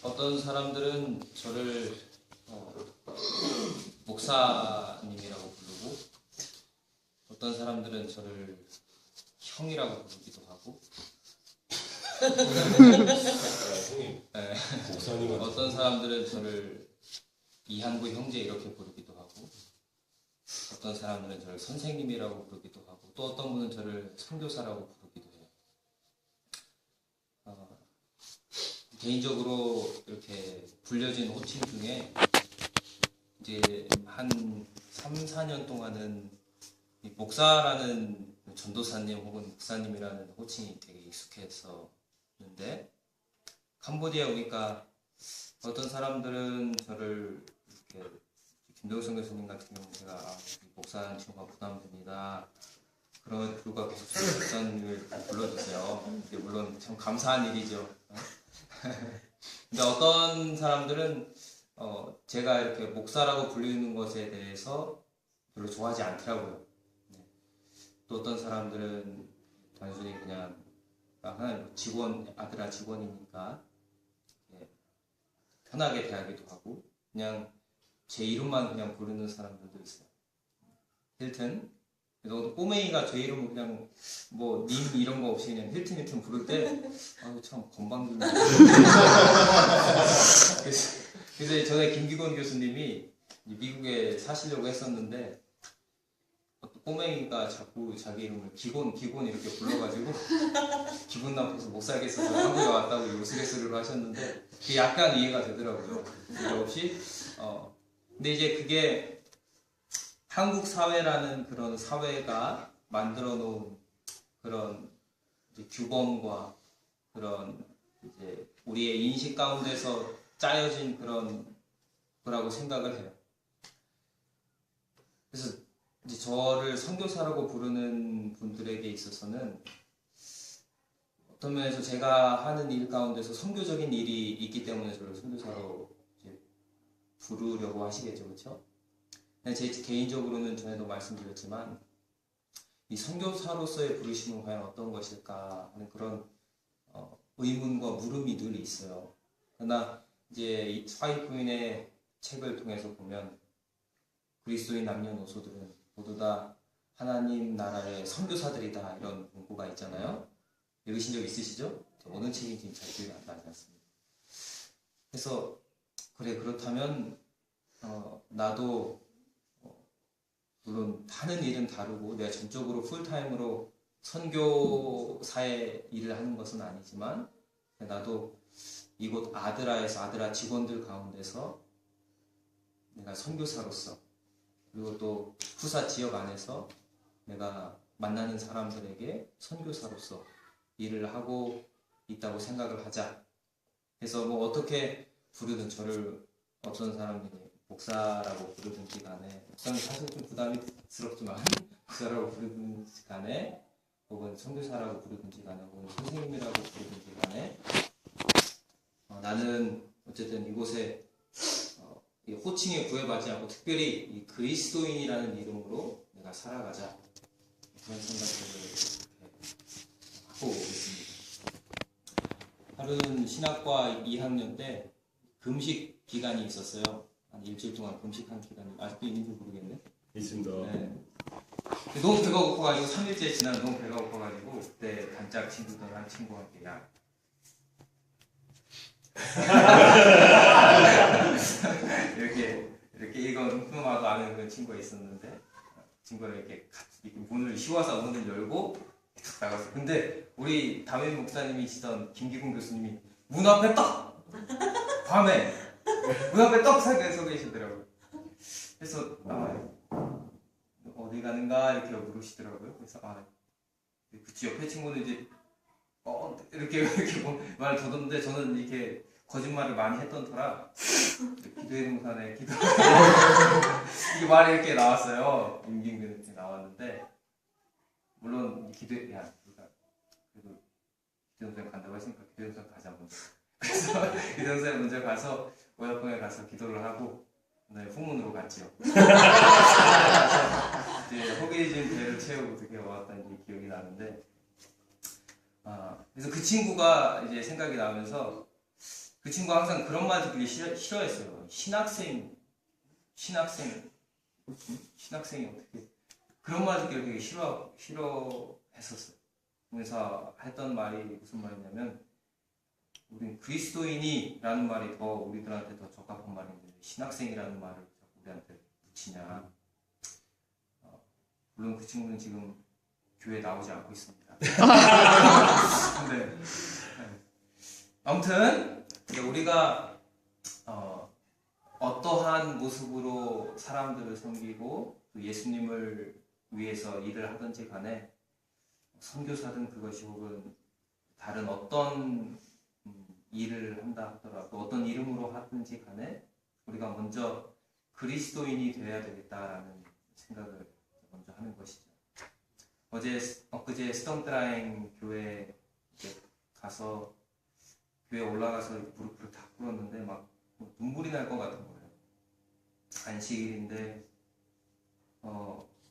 어떤 사람들은 저를 목사님이라고 부르고, 어떤 사람들은 저를 형이라고 부르기도 하고, 형님, 네. 목사님은 어떤 사람들은 저를 이한구 형제 이렇게 부르기도 하고, 어떤 사람들은 저를 선생님이라고 부르기도 하고, 또 어떤 분은 저를 선교사라고 부르기도 해요. 개인적으로 이렇게 불려진 호칭 중에 이제 한 3, 4년 동안은 이 목사라는 전도사님 혹은 목사님이라는 호칭이 되게 익숙했었는데, 캄보디아 오니까 어떤 사람들은 저를 이렇게 김동성 교수님 같은 경우는 제가 목사라는 친구가 부담됩니다. 그런 이유가 계속 목사님을 불러주세요. 이게 물론 참 감사한 일이죠. 근데 어떤 사람들은 제가 이렇게 목사라고 불리는 것에 대해서 별로 좋아하지 않더라고요. 네. 또 어떤 사람들은 단순히 그냥 하나님 직원, 아들아 직원이니까 편하게 대하기도 하고 그냥 제 이름만 그냥 부르는 사람들도 있어요. 힐튼. 그래서 꼬맹이가 제 이름을 그냥 뭐 님 이런 거 없이 그냥 힐튼 부를 때 아유 참 건방지네. 그래서 전에 김기곤 교수님이 미국에 사시려고 했었는데 꼬맹이가 자꾸 자기 이름을 기곤 이렇게 불러가지고 기분 나빠서 못 살겠어서 한국에 왔다고 우스갯소리로 하셨는데 그게 약간 이해가 되더라고요. 문제 없이. 근데 이제 그게 한국 사회라는 그런 사회가 만들어 놓은 그런 이제 규범과 그런 이제 우리의 인식 가운데서 짜여진 그런 거라고 생각을 해요. 그래서 이제 저를 선교사라고 부르는 분들에게 있어서는 어떤 면에서 제가 하는 일 가운데서 선교적인 일이 있기 때문에 저를 선교사로 이제 부르려고 하시겠죠, 그렇죠? 제 개인적으로는 전에도 말씀드렸지만 이 선교사로서의 부르심은 과연 어떤 것일까 하는 그런 의문과 물음이 늘 있어요. 그러나 이제 화이트 부인의 책을 통해서 보면 그리스도인 남녀노소들은 모두 다 하나님 나라의 선교사들이다 이런 문구가 있잖아요. 읽으신 적 있으시죠? 어느 책인지 잘 기억이 안 나지 않습니다. 그래서 그래 그렇다면 나도 물론 하는 일은 다르고 내가 전적으로 풀타임으로 선교사의 일을 하는 것은 아니지만 나도 이곳 아드라에서 아드라 직원들 가운데서 내가 선교사로서 그리고 또 후사 지역 안에서 내가 만나는 사람들에게 선교사로서 일을 하고 있다고 생각을 하자. 그래서 뭐 어떻게 부르든 저를 어떤 사람들이 목사라고 부르든지 간에 목사는 사실 좀 부담스럽지만 목사라고 부르든지 간에 혹은 선교사라고 부르든지 간에 혹은 선생님이라고 부르든지 간에 나는 어쨌든 이곳에 이 호칭에 구애받지 않고 특별히 이 그리스도인이라는 이름으로 내가 살아가자 그런 생각들을 하고 오겠습니다. 하루는 신학과 2학년 때 금식 기간이 있었어요. 한 일주일 동안 금식한 기간이 아직도 있는지 모르겠네. 있습니다. 네. 너무 배가 고파가지고 3일째 지나 너무 배가 고파가지고 그때 단짝 친구들 한 친구한테 야 이렇게 이건 흠흠하도 않은 그런 친구가 있었는데 친구가 이렇게 문을 휘와서 문을 열고 나갔어. 근데 우리 담임 목사님이시던 김기곤 교수님이 문 앞에 딱 밤에 문 앞에 떡 서 계시더라고요. 그래서 어디 가는가 이렇게 물으시더라고요. 그래서 그치 옆에 친구는 이제 이렇게 말을 더듬는데 저는 이렇게 거짓말을 많이 했던 터라 기도의 동산에 기도 이게 말이 이렇게 나왔어요. 임김근 이렇게 나왔는데 물론 그래도 기도동산 간다고 했으니까 기도동산 가자 먼저. 그래서 기도동산에 먼저 가서 오야봉에 가서 기도를 하고 네, 후문으로 갔죠. 이제 허기진 배를 채우고 어떻게 왔다는 기억이 나는데, 그래서 그 친구가 이제 생각이 나면서 그 친구가 항상 그런 말 듣기 싫어했어요. 신학생이 어떻게 그런 말 듣기를 되게 싫어했었어요. 그래서 했던 말이 무슨 말이냐면 우린 그리스도인이라는 말이 더 우리들한테 더 적합한 말인데 신학생이라는 말을 자꾸 우리한테 붙이냐. 물론 그 친구는 지금 교회에 나오지 않고 있습니다. 근데 아무튼 우리가 어떠한 모습으로 사람들을 섬기고 또 예수님을 위해서 일을 하든지 간에 선교사든 그것이 혹은 다른 어떤 일을 한다 하더라도 어떤 이름으로 하든지 간에 우리가 먼저 그리스도인이 되어야 되겠다라는 생각을 먼저 하는 것이죠. 엊그제 스톰트라잉 교회에 가서 교회 올라가서 무릎을 탁 꿇었는데 막 눈물이 날 것 같은 거예요. 안식일인데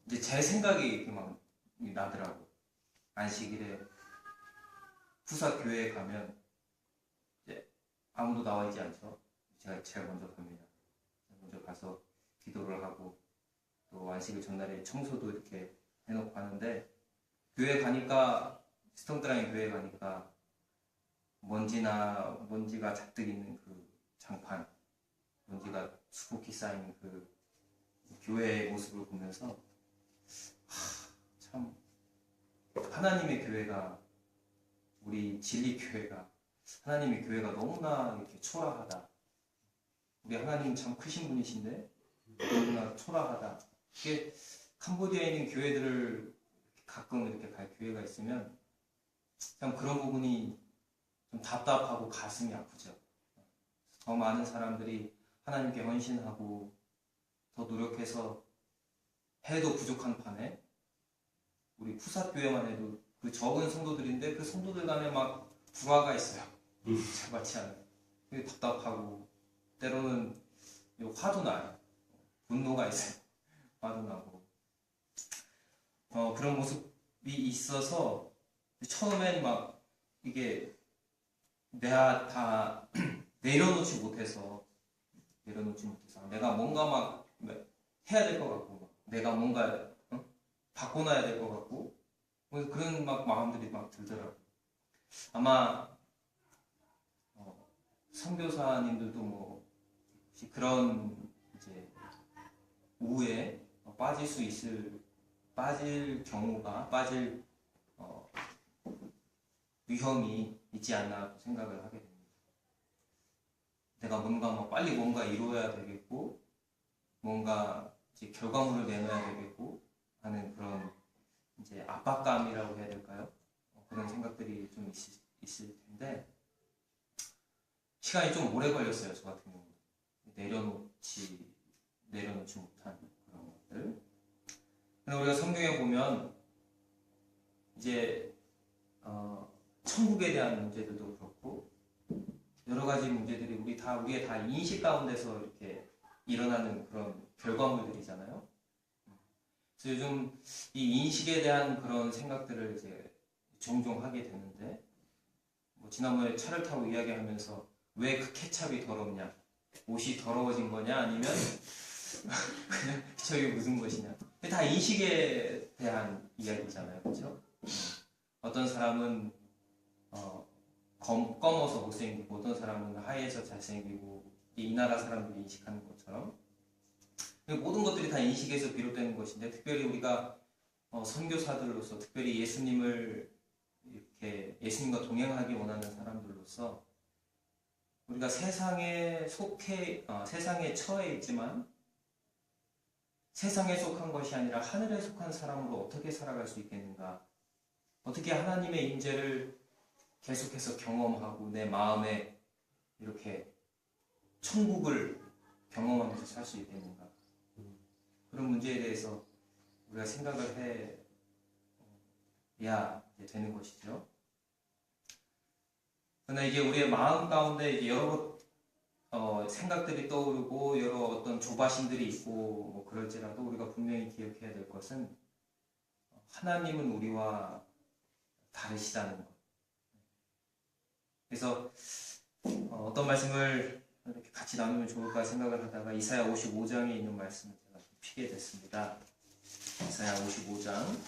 이제 제 생각이 이렇게 막 나더라고. 안식일에 푸사 교회에 가면 이제 아무도 나와 있지 않죠. 제가 먼저 갑니다. 먼저 가서 기도를 하고 또 안식일 전날에 청소도 이렇게 해놓고 하는데 교회 가니까 스톰트라인 교회 가니까 먼지가 잔뜩 있는 그 장판, 먼지가 수북히 쌓인 그 교회의 모습을 보면서 참 하나님의 교회가 우리 진리 교회가 하나님의 교회가 너무나 이렇게 초라하다. 우리 하나님 참 크신 분이신데 너무나 초라하다. 이게 캄보디아에 있는 교회들을 가끔 이렇게 갈 교회가 있으면 참 그런 부분이 좀 답답하고 가슴이 아프죠. 더 많은 사람들이 하나님께 헌신하고 더 노력해서 해도 부족한 판에 우리 푸사교회만 해도 그 적은 성도들인데 그 성도들 간에 막 불화가 있어요. 맞지 않아요. 그게 답답하고 때로는 화도 나요. 분노가 있어요. 화도 나고 그런 모습이 있어서 처음엔 막 이게 내가 다 내려놓지 못해서 내가 뭔가 막 해야 될 것 같고 내가 뭔가 바꿔놔야 될 것 같고 그런 막 마음들이 막 들더라고요. 아마 선교사님들도 뭐 혹시 그런 이제 우에 빠질 위험이 있지 않나 생각을 하게 됩니다. 내가 빨리 뭔가 이루어야 되겠고 뭔가 이제 결과물을 내놔야 되겠고 하는 그런 이제 압박감이라고 해야 될까요? 그런 생각들이 좀 있을 텐데 시간이 좀 오래 걸렸어요. 저 같은 경우 내려놓지 못한 그런 것들. 근데 우리가 성경에 보면 이제 천국에 대한 문제들도 그렇고 여러 가지 문제들이 우리의 다 인식 가운데서 이렇게 일어나는 그런 결과물들이잖아요. 그래서 요즘 이 인식에 대한 그런 생각들을 이제 종종 하게 되는데 지난번에 차를 타고 이야기하면서 왜 그 케찹이 더럽냐? 옷이 더러워진 거냐? 아니면 그냥 저게 무슨 것이냐? 다 인식에 대한 이야기잖아요, 그렇죠? 어떤 사람은 검어서 못생기고 어떤 사람은 하얘서 잘생기고 이 나라 사람들이 인식하는 것처럼 모든 것들이 다 인식에서 비롯되는 것인데 특별히 우리가 선교사들로서 특별히 예수님과 동행하기 원하는 사람들로서 우리가 세상에 처해 있지만 세상에 속한 것이 아니라 하늘에 속한 사람으로 어떻게 살아갈 수 있겠는가? 어떻게 하나님의 임재를 계속해서 경험하고 내 마음에 이렇게 천국을 경험하면서 살 수 있겠는가? 그런 문제에 대해서 우리가 생각을 해야 되는 것이죠. 그러나 이게 우리의 마음 가운데 이제 여러 생각들이 떠오르고 여러 어떤 조바심들이 있고 뭐 그럴지라도 우리가 분명히 기억해야 될 것은 하나님은 우리와 다르시다는 것. 그래서 어떤 말씀을 이렇게 같이 나누면 좋을까 생각을 하다가 이사야 55장에 있는 말씀을 제가 좀 피게 됐습니다. 이사야 55장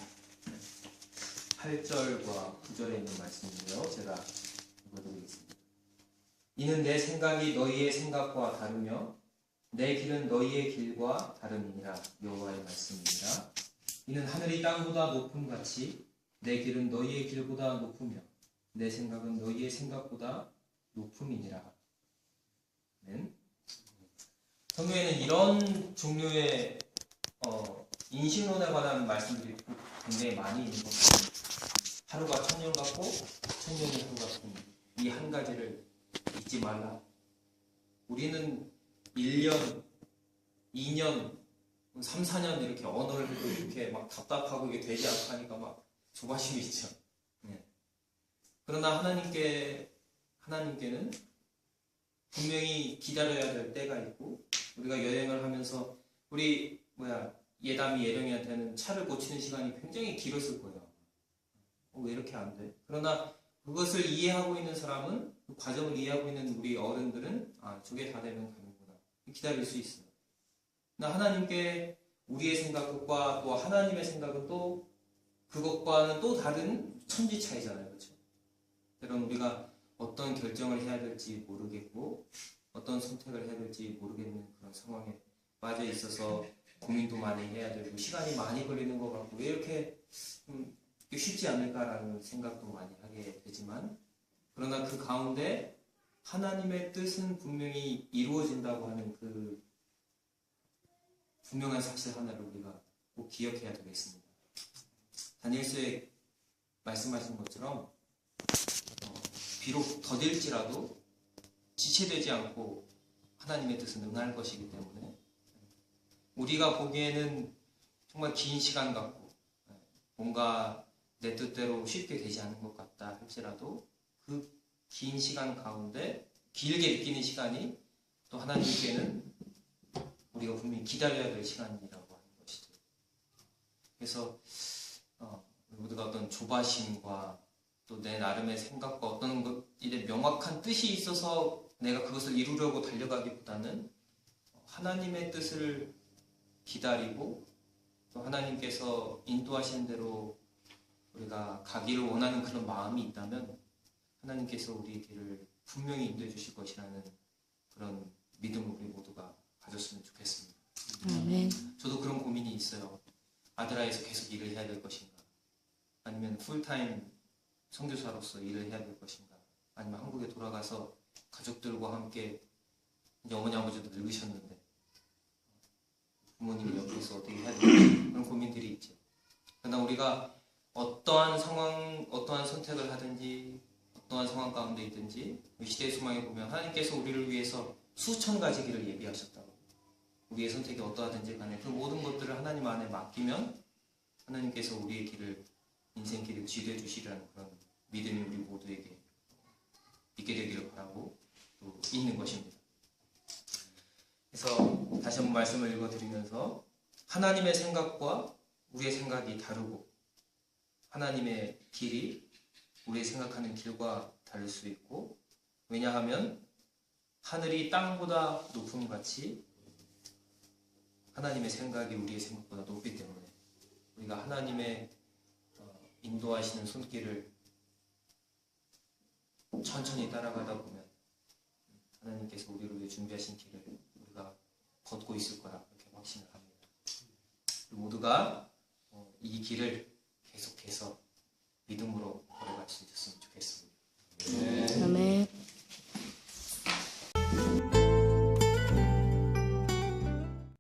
8절과 9절에 있는 말씀인데요. 제가 읽어드리겠습니다. 이는 내 생각이 너희의 생각과 다르며 내 길은 너희의 길과 다름이니라. 여호와의 말씀입니다. 이는 하늘이 땅보다 높음 같이 내 길은 너희의 길보다 높으며 내 생각은 너희의 생각보다 높음이니라. 성경에는 이런 종류의 인신론에 관한 말씀들이 굉장히 많이 있는 것 같아요. 하루가 천년 같고 천년이 하루 같은 이 한 가지를 잊지 말라. 우리는 1년, 2년, 3, 4년 이렇게 언어를 해도 이렇게 막 답답하고 이게 되지 않고 하니까 막 조바심이 있죠. 그러나 하나님께는 분명히 기다려야 될 때가 있고, 우리가 여행을 하면서 우리 예담이 예령이한테는 차를 고치는 시간이 굉장히 길었을 거예요. 왜 이렇게 안 돼? 그러나 그것을 이해하고 있는 사람은, 그 과정을 이해하고 있는 우리 어른들은 저게 다 되면 가는구나, 기다릴 수 있어요. 그러나 하나님께 우리의 생각과 또 하나님의 생각은 또 그것과는 또 다른 천지 차이잖아요. 그렇죠? 때론 우리가 어떤 결정을 해야 될지 모르겠고 어떤 선택을 해야 될지 모르겠는 그런 상황에 빠져 있어서 고민도 많이 해야 되고 시간이 많이 걸리는 것 같고 왜 이렇게 쉽지 않을까라는 생각도 많이 하게 되지만, 그러나 그 가운데 하나님의 뜻은 분명히 이루어진다고 하는 그 분명한 사실 하나를 우리가 꼭 기억해야 되겠습니다. 다니엘서에 말씀하신 것처럼 비록 더딜지라도 지체되지 않고 하나님의 뜻은 응할 것이기 때문에 우리가 보기에는 정말 긴 시간 같고 뭔가 내 뜻대로 쉽게 되지 않은 것 같다 할지라도 그 긴 시간 가운데 길게 느끼는 시간이 또 하나님께는 우리가 분명히 기다려야 될 시간이라고 하는 것이죠. 그래서 모두가 어떤 조바심과 또 내 나름의 생각과 어떤 것에 명확한 뜻이 있어서 내가 그것을 이루려고 달려가기보다는 하나님의 뜻을 기다리고 또 하나님께서 인도하신 대로 우리가 가기를 원하는 그런 마음이 있다면 하나님께서 우리의 길을 분명히 인도해 주실 것이라는 그런 믿음을 우리 모두가 가졌으면 좋겠습니다. 아멘. 저도 그런 고민이 있어요. 아드라에서 계속 일을 해야 될 것인가, 아니면 풀타임 선교사로서 일을 해야 될 것인가, 아니면 한국에 돌아가서 가족들과 함께, 이제 어머니 아버지도 늙으셨는데 부모님 옆에서 어떻게 해야 될지 그런 고민들이 있죠. 그러나 우리가 어떠한 상황, 어떠한 선택을 하든지 어떠한 상황 가운데 있든지 시대의 소망에 보면 하나님께서 우리를 위해서 수천 가지 길을 예비하셨다고. 우리의 선택이 어떠하든지 간에 그 모든 것들을 하나님 안에 맡기면 하나님께서 우리의 길을, 인생길을 지도해 주시라는 그런 믿음이 우리 모두에게 있게 되기를 바라고 또 있는 것입니다. 그래서 다시 한번 말씀을 읽어드리면서 하나님의 생각과 우리의 생각이 다르고 하나님의 길이 우리의 생각하는 길과 다를 수 있고, 왜냐하면 하늘이 땅보다 높음 같이 하나님의 생각이 우리의 생각보다 높기 때문에 우리가 하나님의 인도하시는 손길을 천천히 따라가다 보면 하나님께서 우리를 위해 준비하신 길을 우리가 걷고 있을 거라 그렇게 확신을 합니다. 모두가 이 길을 계속해서 믿음으로 걸어갈 수 있었으면 좋겠습니다.